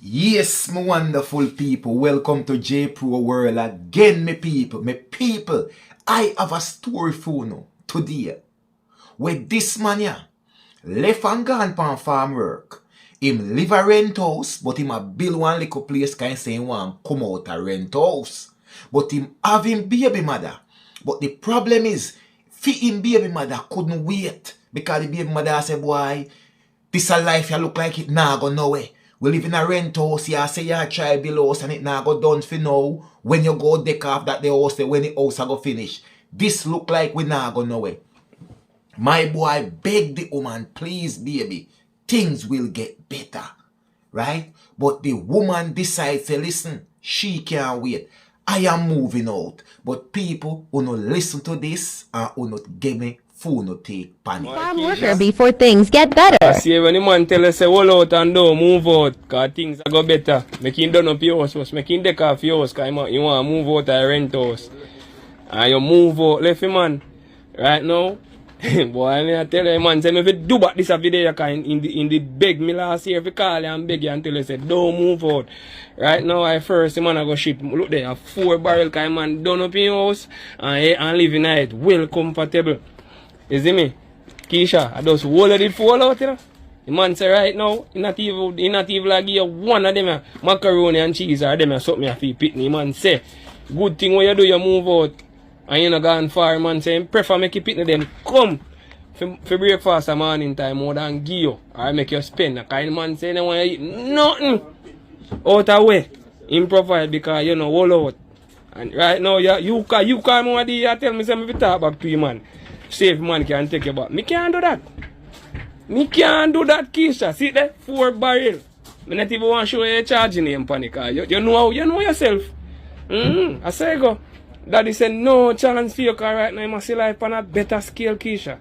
Yes, my wonderful people, welcome to JAYY-PRO-WORLD again, my people. I have a story for you today. Where this man here, left and gone pan farm work. Him live a rent house, but him a build one little place kind say he want come out a rent house. But him have him baby mother. But the problem is, him baby mother couldn't wait. Because the baby mother say, boy, this a life you look like it nah go nowhere. We live in a rent house, you say you try build house and it now go done for now. When you go deck off that the house, when the house go finish. This look like we now go nowhere. My boy beg the woman, please baby, things will get better. Right? But the woman decides to listen, she can't wait. I am moving out. But people who not listen to this and who not give me food no take panic. Farm worker before things get better. I see when the man tell us say hold out and don't move out, cause things go better. Make him done up your house first, make him deck off your house, cause you want to move out a rent house. And you move out, left him man. Right now, boy, I tell you man, say me if you do back this video, in the beg me last year, if you call you and beg you until you say don't move out. Right now, I first the man I go ship, look there, 4 barrel kind man done up in your house and live in it well comfortable. You see me? Keisha, I just hold it fall out, you know. The man say right now, he not even like give you one of them macaroni and cheese or them something for pitney. The man say, good thing when you do, you move out. And you not gone far, man say, prefer make you pitney them come for breakfast at morning time more than give you or make you spend. The kind man say, they want to eat nothing out of way. Him provide because you know, hold out. And right now, you come over there and tell me something to talk back to you, man. See if man can take you back. Me can't do that. Me can't do that, Keisha. See there? 4 barrel. Me not even want to show you a charging name, panic. You know yourself. I say go. Daddy said no challenge for you, because right now you must see life on a better scale, Keisha.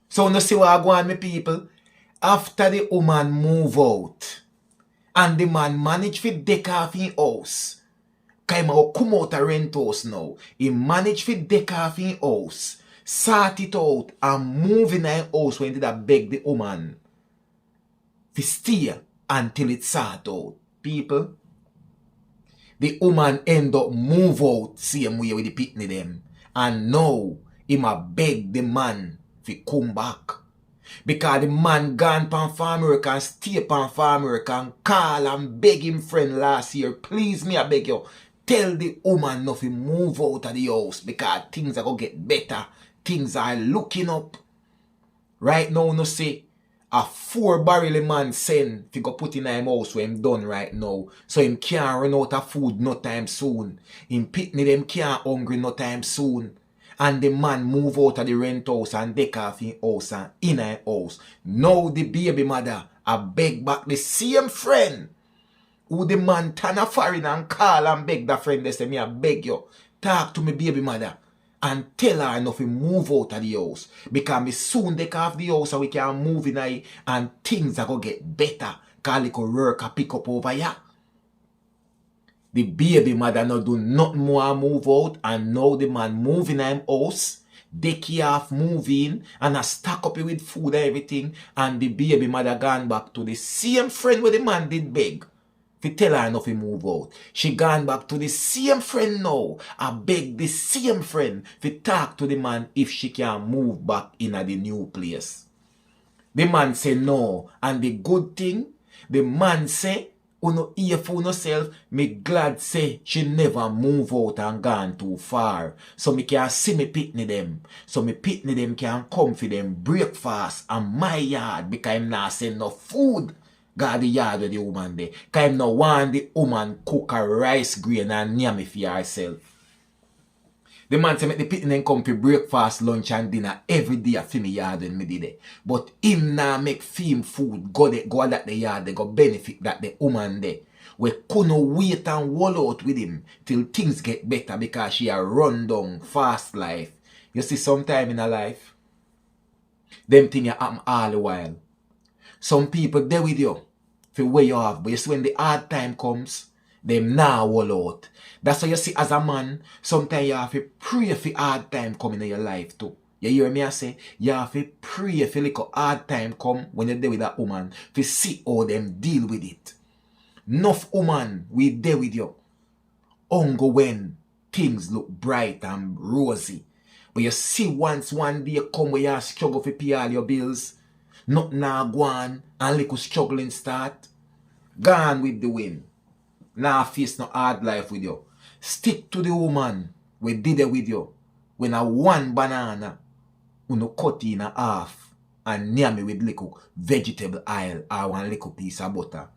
So you see what I go on, my people? After the woman move out and the man manage to deck off his house, because he come out a rent house now, he managed to deck off his house, sort it out and move in his house when he did beg the woman to stay until it sort out. People, the woman end up move out same way with the pitney them. And now, he ma beg the man to come back. Because the man gone pan farm work and stay pan farm work and call and beg him friend last year. Please me, I beg you. Tell the woman not to move out of the house because things are going to get better. Things are looking up. Right now, no say, a 4 barrel man send to go put in him house when him done right now. So him can't run out of food no time soon. Him pitney them can't hungry no time soon. And the man move out of the rent house and deck off in house and in a house. Now the baby mother a beg back the same friend who the man turn a foreign and call and beg the friend. They say, me I beg you, talk to me baby mother and tell her enough to move out of the house. Because me soon deck off the house and we can move in here and things are going to get better. Because little work a pick up over here. The baby mother now do nothing more move out and now the man move in him house, deck off, move in and I stack up with food and everything and the baby mother gone back to the same friend where the man did beg. If tell her enough to move out. She gone back to the same friend now. I beg the same friend to talk to the man if she can move back in a the new place. The man say no and the good thing, the man say uno hear for yourself, me glad say she never move out and gone too far. So me can see me pitney them. So me pitney them can come for them breakfast and my yard because I'm not send no food Got the yard with the woman there. Cause him no want the woman cook a rice grain and yam it for herself. The man say make the pitting come for breakfast, lunch and dinner every day for me yard when me did it. But him now make film food go at the yard, they go benefit that the woman there. We couldn't wait and wall out with him till things get better because she a run down fast life. You see sometime in her life, them things happen all the while. Some people there with you for where you have, but you see when the hard time comes, them now wall out. That's why you see as a man, sometimes you have to pray for hard time coming in your life too. You hear me I say? You have to pray for like a hard time come when you're there with that woman to see how them deal with it. Enough woman we there with you. Only when things look bright and rosy. But you see once one day come where you struggle to pay all your bills, nothing now go on and little struggling start. Gone with the wind. Now face no hard life with you. Stick to the woman we did it with you. When a one banana, you cut in a half and near me with little vegetable oil or one little piece of butter.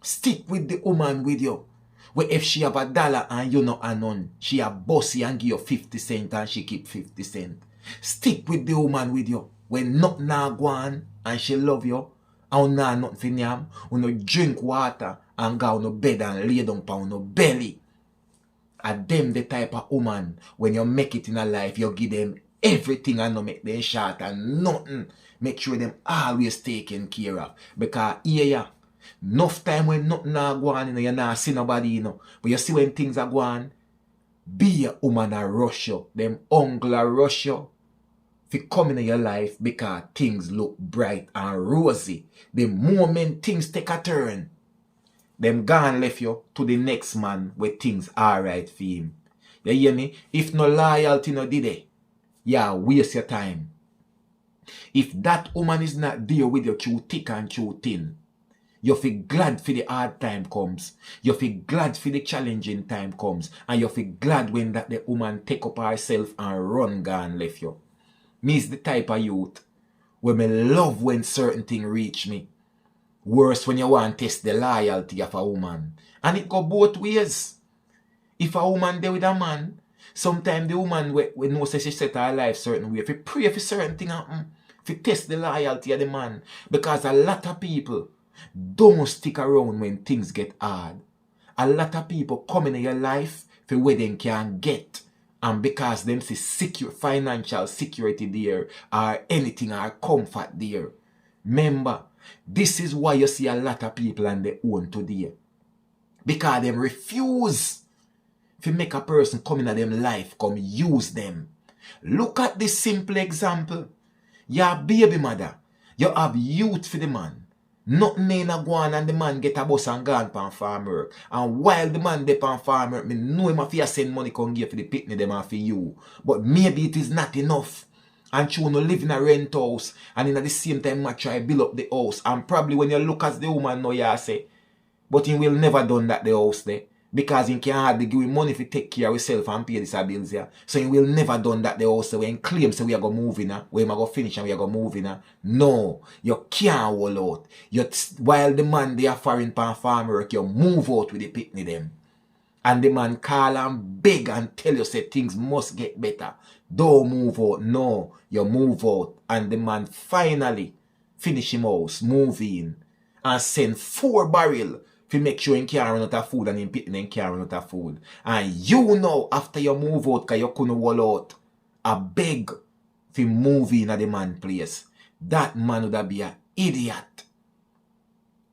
Stick with the woman with you. Where if she have $1 and you not a none, she a bossy and give you 50 cents and she keep 50 cents. Stick with the woman with you. When nothing now go on and she love you, and now nothing for yam, you no drink water and go on no bed and lay down on no belly. And them the type of woman, when you make it in a life, you give them everything and no make them short and nothing. Make sure them always taken care of. Because yeah, enough time when nothing now go on, you not see nobody, you know. But you see when things are going, be a woman a rush you. Them uncle a rush you. If you come in your life because things look bright and rosy, the moment things take a turn, them gone left you to the next man where things alright for him. You hear me? If no loyalty no did it, yeah, waste your time. If that woman is not there with you through thick and through thin, you feel glad for the hard time comes. You feel glad for the challenging time comes. And you feel glad when that the woman take up herself and run gone left you. Me is the type of youth where me love when certain things reach me. Worse when you want to test the loyalty of a woman. And it go both ways. If a woman there with a man, sometimes the woman we know say she set her life certain way. If you pray for certain things happen, if you test the loyalty of the man. Because a lot of people don't stick around when things get hard. A lot of people come in your life for where they can get. And because them see financial security there or anything or comfort there. Remember, this is why you see a lot of people on their own today. Because them refuse to make a person come in them life, come use them. Look at this simple example. You're a baby mother. You have youth for the man. Nothing ain't a go on and the man get a bus and gone pan farm work. And while the man dey pan farm work, me know him have to send money come give for the picnic them and for you. But maybe it is not enough. And you no live in a rent house and in at the same time I try build up the house. And probably when you look at the woman now you say, but he will never done that the house there. Because he can hardly give him money to take care of himself and pay these bills here. So he will never done that the house when he claims so we are going to move in. We are going to finish and we are going to move in. No, you can't hold out. While the man they are foreign pan farm work, you move out with the picnic them. And the man call and beg and tell you say things must get better. Don't move out. No, you move out. And the man finally finish him house, move in, and send 4 barrels to make sure he can't run out of food and in picnic and can't run out of food. And you know after you move out because you couldn't wall out, I beg to move in at the man place. That man would be an idiot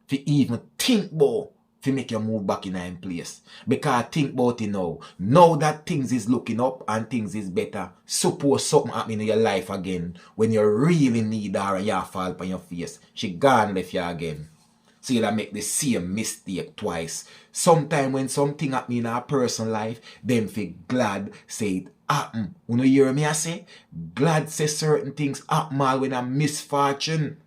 to even think about to make you move back in him place. Because think about it now. Now that things is looking up and things is better, suppose something happen in your life again when you really need her and you fall on your face. She gone left you again. So you make the same mistake twice. Sometime when something happen in our personal life, them feel glad say it happen. You know hear me I say? Glad say certain things happen when a misfortune.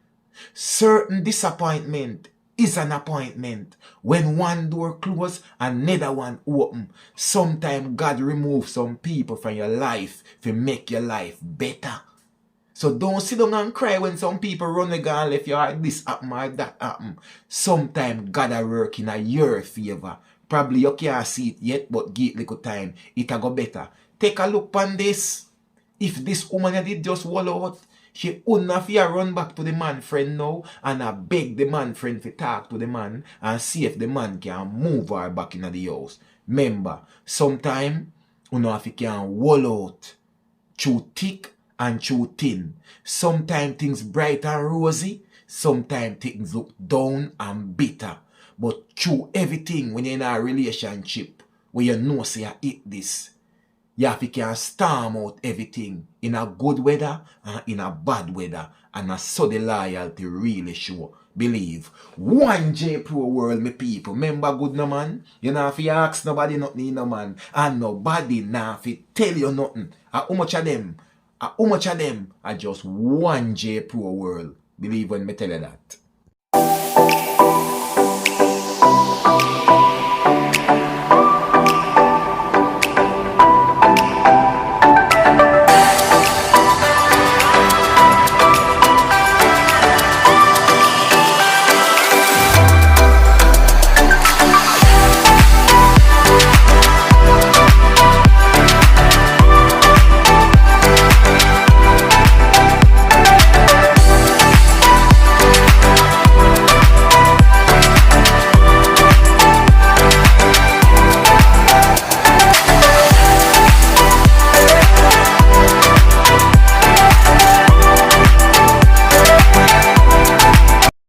Certain disappointment is an appointment. When one door close, another one open. Sometimes God remove some people from your life to make your life better. So don't sit down and cry when some people run the gun left you or this happen or that happen. Sometimes God a work in a your favor. Probably you can't see it yet, but give it little time. It'll go better. Take a look on this. If this woman did just wall out, she wouldn't have to run back to the man friend now and I beg the man friend to talk to the man and see if the man can move her back into the house. Remember, sometimes you know if you can wall out through thick and through thin. Sometimes things bright and rosy, sometimes things look down and bitter. But through everything when you're in a relationship where you know say you hit this, you have to can storm out everything in a good weather and in a bad weather. And I saw the loyalty really sure. Believe. One J-Pro world, me people. Remember good no man? You know if you ask nobody nothing no man. And nobody now if tell you nothing. How much of them? How much of them are just one J-Pro world? Believe when me tell you that.